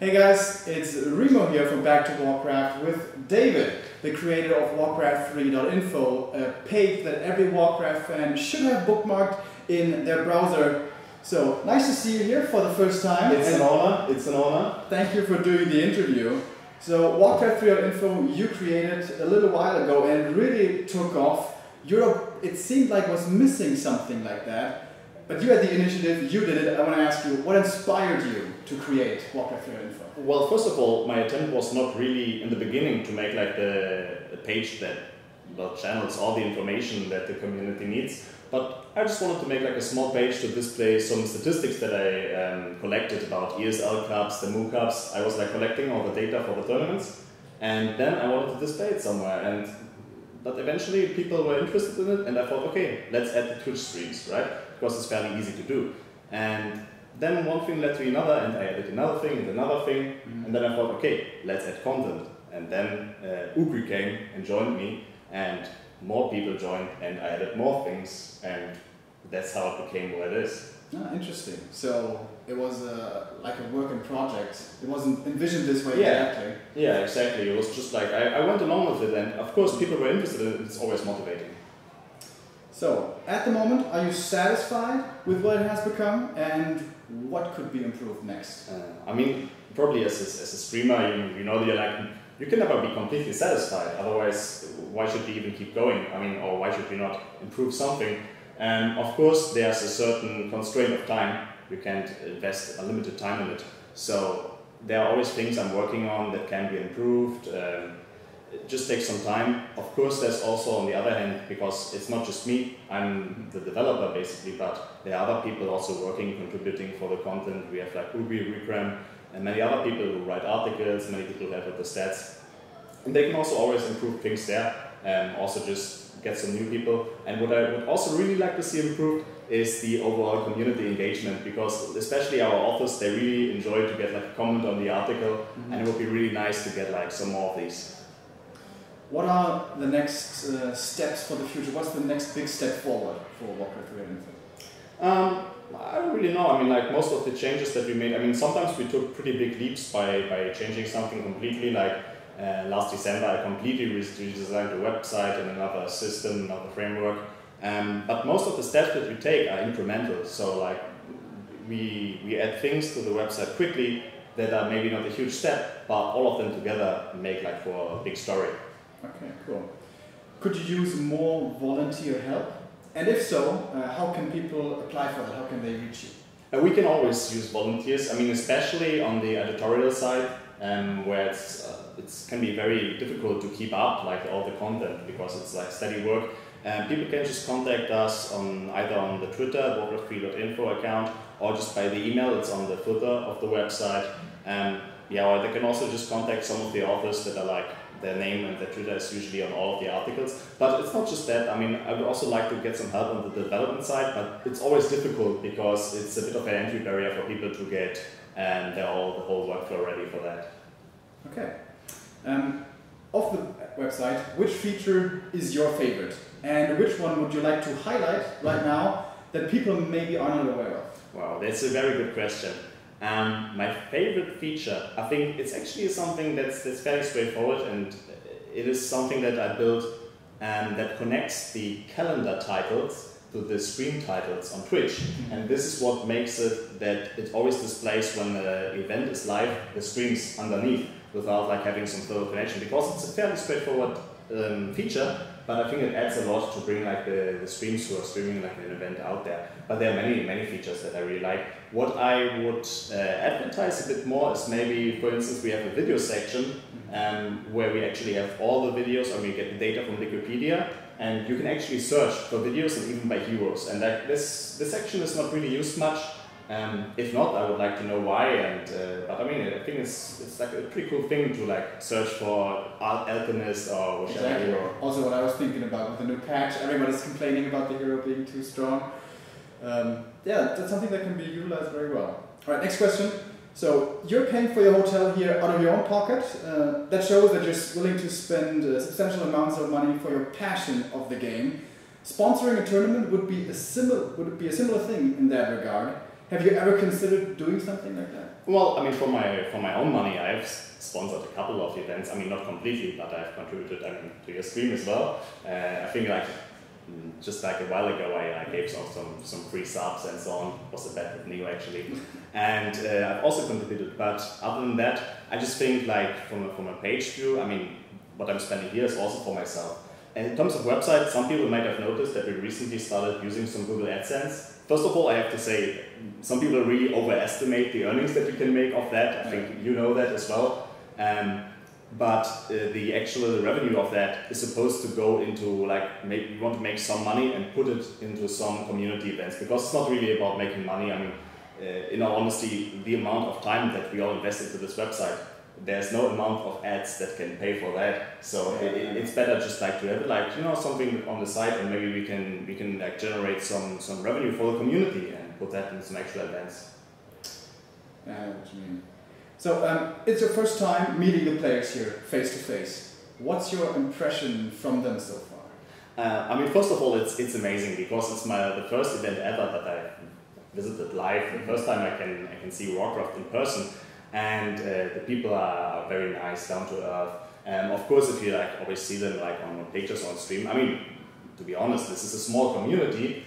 Hey guys, it's Remo here from Back to Warcraft with David, the creator of Warcraft3.info, a page that every Warcraft fan should have bookmarked in their browser. So, nice to see you here for the first time. It's an honor, it's an honor. Thank you for doing the interview. So, Warcraft3.info you created a little while ago and it really took off. Europe, it seemed like was missing something like that. But you had the initiative, you did it. I want to ask you, what inspired you to create Warcraft3.info? Well, first of all, my attempt was not really in the beginning to make like a page that channels all the information that the community needs. But I just wanted to make like a small page to display some statistics that I collected about ESL Cups, the Moo Cups. I was like collecting all the data for the tournaments, and then I wanted to display it somewhere. But eventually people were interested in it, and I thought, okay, let's add the Twitch streams, right? Because it's fairly easy to do. And then one thing led to another, and I added another thing and another thing, and then I thought, okay, let's add content. And then Ugri came and joined me, and more people joined, and I added more things, and that's how it became what it is. Ah, interesting. So it was like a work in project. It wasn't envisioned this way exactly. Yeah, exactly. It was just like, I went along with it, and of course people were interested in it. It's always motivating. So, at the moment, are you satisfied with what it has become, and what could be improved next? I mean, probably as a streamer, you know, you can never be completely satisfied. Otherwise, why should we even keep going? I mean, or why should we not improve something? And of course, there's a certain constraint of time. You can't invest unlimited time in it. So there are always things I'm working on that can be improved. It just takes some time. Of course, there's also, on the other hand, because it's not just me, I'm the developer basically, but there are other people also working, contributing for the content. We have like Ubi, Recram, and many other people who write articles, many people who help with the stats. And they can also always improve things there, and also just get some new people. And what I would also really like to see improved is the overall community engagement, because especially our authors, they really enjoy to get like a comment on the article, and it would be really nice to get like some more of these. What are the next steps for the future? What's the next big step forward for Warcraft3.info? I don't really know. I mean, like most of the changes that we made, I mean, sometimes we took pretty big leaps by changing something completely. Like last December, I completely redesigned the website and another system, another framework. But most of the steps that we take are incremental. So like we add things to the website quickly that are maybe not a huge step, but all of them together make like for a big story. Okay, cool. Could you use more volunteer help? And if so, how can people apply for that? How can they reach you? We can always use volunteers. I mean, especially on the editorial side, where it can be very difficult to keep up like all the content because it's like steady work. People can just contact us on either on the Twitter, Warcraft3.info account, or just by the email. It's on the footer of the website. Yeah, or they can also just contact some of the authors that are like, their name and their Twitter is usually on all of the articles. But it's not just that. I mean, I would also like to get some help on the development side, but it's always difficult because it's a bit of an entry barrier for people to get the whole workflow ready for that. Okay. Of the website, which feature is your favorite? And which one would you like to highlight right now that people maybe are not aware of? Wow, that's a very good question. My favorite feature, I think it's actually something that's fairly straightforward, and it is something that I built that connects the calendar titles to the stream titles on Twitch. And this is what makes it that it always displays when the event is live, the streams underneath, without like having some further connection, because it's a fairly straightforward feature. But I think it adds a lot to bring like the streams who are streaming like an event out there. But there are many features that I really like. What I would advertise a bit more is maybe, for instance, we have a video section where we actually have all the videos, and we get the data from Wikipedia, and you can actually search for videos and even by heroes. And like this section is not really used much. If not, I would like to know why. But I mean, I think it's like a pretty cool thing to like search for Alchemist or whichever hero. Also, what I was thinking about with the new patch, everybody's complaining about the hero being too strong. Yeah, that's something that can be utilized very well. All right, next question. So you're paying for your hotel here out of your own pocket. That shows that you're willing to spend substantial amounts of money for your passion of the game. Sponsoring a tournament would be a similar thing in that regard. Have you ever considered doing something like that? Well, I mean, for my own money, I've sponsored a couple of events. I mean, not completely, but I've contributed, I mean, to your stream as well. I think like just like a while ago, I gave some free subs and so on. It was a bet with Neo actually, and I've also contributed. But other than that, I just think like from a page view, I mean, what I'm spending here is also for myself. And in terms of websites, some people might have noticed that we recently started using some Google AdSense. First of all, I have to say, some people really overestimate the earnings that you can make off that. I think you know that as well. But the actual revenue of that is supposed to go into, like, maybe you want to make some money and put it into some community events, because it's not really about making money. I mean, in all honesty, the amount of time that we all invest into this website, there's no amount of ads that can pay for that. So it's better just like to have like, you know, something on the side, and maybe we can like generate some revenue for the community and put that in some extra events. I know what you mean. So it's your first time meeting the players here face to face. What's your impression from them so far? I mean, first of all, it's amazing because it's the first event ever that I visited live. The first time I can see Warcraft in person. And the people are very nice, down to earth. Of course, if you like always see them like on pictures on stream, I mean, to be honest, this is a small community,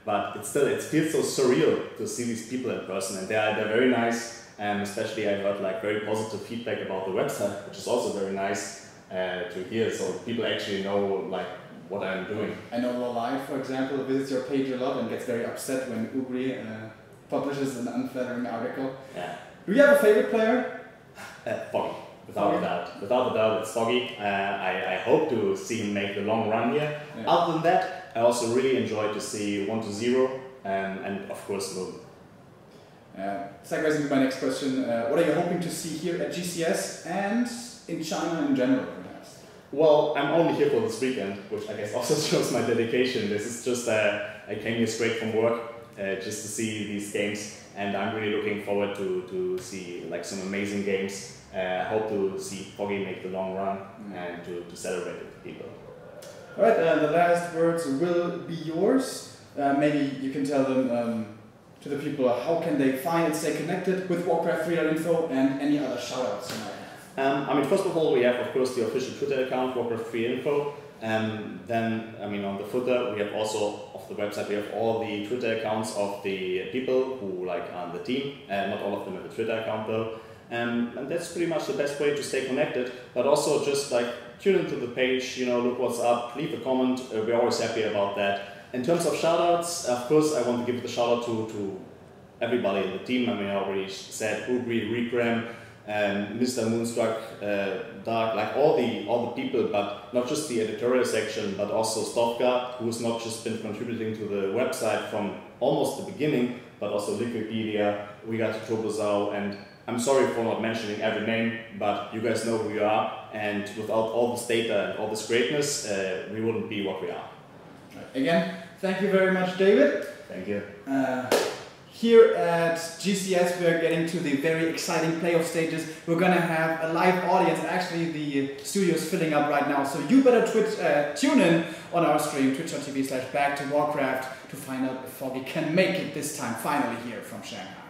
but it feels so surreal to see these people in person, and they're very nice. Especially, I heard like very positive feedback about the website, which is also very nice to hear. So people actually know like what I'm doing. I know Live, for example, visits your page a lot and gets very upset when Ugri publishes an unflattering article. Yeah. Do you have a favorite player? Foggy, without a doubt. Without a doubt, it's Foggy. I hope to see him make the long run here. Yeah. Other than that, I also really enjoyed to see 1-0 and of course Moon. Segues into my next question. What are you hoping to see here at GCS and in China in general, perhaps? Well, I'm only here for this weekend, which I guess also shows my dedication. This is just, I came here straight from work just to see these games. And I'm really looking forward to see like some amazing games. I hope to see Foggy make the long run and to celebrate with people. All right, the last words will be yours. Maybe you can tell them to the people how can they find and stay connected with Warcraft3.info and any other shoutouts you might have. I mean, first of all, we have of course the official Twitter account Warcraft3.info. Then, I mean, on the footer, we have also, of the website, we have all the Twitter accounts of the people who like are on the team. Not all of them have a Twitter account though. And that's pretty much the best way to stay connected. But also just like tune into the page, you know, look what's up, leave a comment. We're always happy about that. In terms of shoutouts, of course, I want to give the shout out to everybody in the team. I mean, I already said Ugri, Regram, Mr. Moonstruck, Dark, like all the people, but not just the editorial section, but also Stofka, who's not just been contributing to the website from almost the beginning, but also Wikipedia, we got Turbozau, and I'm sorry for not mentioning every name, but you guys know who you are, and without all this data and all this greatness, we wouldn't be what we are. Again, thank you very much, David. Thank you. Here at GCS, we are getting to the very exciting playoff stages. We're going to have a live audience. Actually, the studio is filling up right now, so you better tune in on our stream, twitch.tv/backtowarcraft, to find out if Foggy can make it this time, finally here from Shanghai.